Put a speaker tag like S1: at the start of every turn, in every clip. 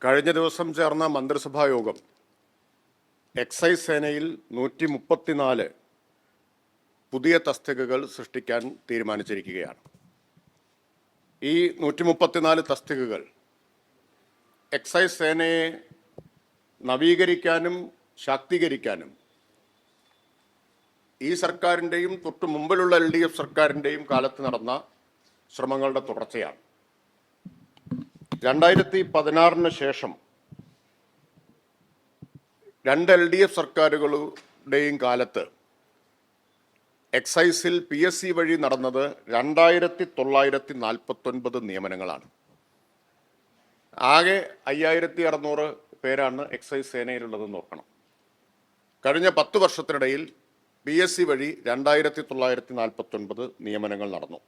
S1: കഴിഞ്ഞ ദിവസം ചേർന്ന മന്ത്രിസഭാ യോഗം എക്സൈസ് സേനയിൽ 134 പുതിയ തസ്തികകൾ സൃഷ്ടിക്കാൻ തീരുമാനിച്ചിരിക്കുകയാണ്. ഈ 134 തസ്തികകൾ എക്സൈസ് സേനയെ നവീകരിക്കാനും ശാക്തീകരിക്കാനും ഈ സർക്കാരിൻ്റെയും തൊട്ടു മുമ്പിലുള്ള LDF സർക്കാരിൻ്റെയും കാലത്ത് നടന്ന ശ്രമങ്ങളുടെ തുടർച്ചയാണ്. 2016 ശേഷം 2 LDF സർക്കാരുകളുടെയും കാലത്ത് എക്സൈസിൽ PSC വഴി നടന്നത് 2949 നിയമനങ്ങളാണ്. ആകെ 5600 പേരാണ് എക്സൈസ് സേനയിലുള്ളതെന്ന് ഓർക്കണം. കഴിഞ്ഞ 10 വർഷത്തിനിടയിൽ PSC വഴി 2949 നിയമനങ്ങൾ നടന്നു.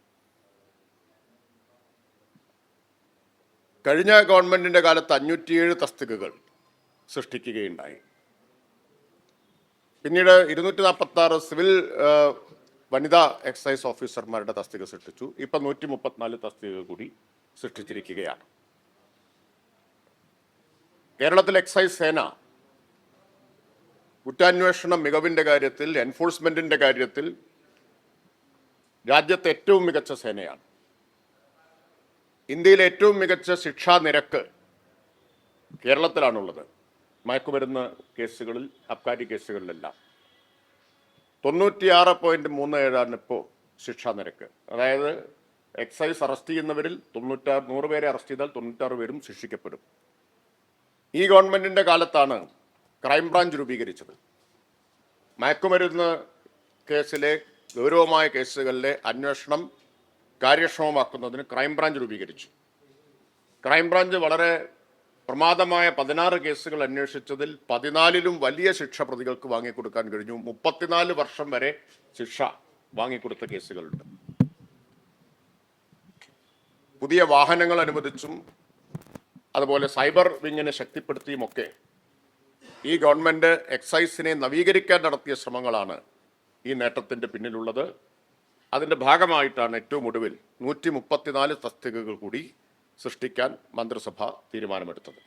S1: കഴിഞ്ഞ ഗവൺമെന്റിന്റെ കാലത്ത് 507 തസ്തികകൾ സൃഷ്ടിക്കുകയുണ്ടായി. പിന്നീട് 246 സിവിൽ വനിതാ എക്സൈസ് ഓഫീസർമാരുടെ തസ്തിക സൃഷ്ടിച്ചു. ഇപ്പം 134 തസ്തികകൾ കൂടി സൃഷ്ടിച്ചിരിക്കുകയാണ്. കേരളത്തിൽ എക്സൈസ് സേന കുറ്റാന്വേഷണ മികവിന്റെ കാര്യത്തിൽ, എൻഫോഴ്സ്മെന്റിന്റെ കാര്യത്തിൽ രാജ്യത്തെ ഏറ്റവും മികച്ച സേനയാണ്. ഇന്ത്യയിലെ ഏറ്റവും മികച്ച ശിക്ഷാ നിരക്ക് കേരളത്തിലാണുള്ളത്. മയക്കുമരുന്ന് കേസുകളിൽ, അബ്കാരി കേസുകളിലെല്ലാം 96.37 ഇപ്പോൾ ശിക്ഷാ നിരക്ക്. അതായത് എക്സൈസ് അറസ്റ്റ് ചെയ്യുന്നവരിൽ 100 പേരെ അറസ്റ്റ് ചെയ്താൽ 96 പേരും ശിക്ഷിക്കപ്പെടും. ഈ ഗവൺമെന്റിന്റെ കാലത്താണ് ക്രൈംബ്രാഞ്ച് രൂപീകരിച്ചത്. മയക്കുമരുന്ന് കേസിലെ ഗൗരവമായ കേസുകളിലെ അന്വേഷണം കാര്യക്ഷമമാക്കുന്നതിന് ക്രൈംബ്രാഞ്ച് രൂപീകരിച്ചു. ക്രൈംബ്രാഞ്ച് വളരെ പ്രമാദമായ 16 കേസുകൾ അന്വേഷിച്ചതിൽ 14ലും വലിയ ശിക്ഷ പ്രതികൾക്ക് വാങ്ങിക്കൊടുക്കാൻ കഴിഞ്ഞു. 34 വർഷം വരെ ശിക്ഷ വാങ്ങിക്കൊടുത്ത കേസുകളുണ്ട്. പുതിയ വാഹനങ്ങൾ അനുവദിച്ചും അതുപോലെ സൈബർ വിങ്ങിനെ ശക്തിപ്പെടുത്തിയുമൊക്കെ ഈ ഗവൺമെന്റ് എക്സൈസിനെ നവീകരിക്കാൻ നടത്തിയ ശ്രമങ്ങളാണ് ഈ നേട്ടത്തിന്റെ പിന്നിലുള്ളത്. അതിന്റെ ഭാഗമായിട്ടാണ് ഏറ്റവും ഒടുവിൽ 134 തസ്തികകൾ കൂടി സൃഷ്ടിക്കാൻ മന്ത്രിസഭ തീരുമാനമെടുത്തത്.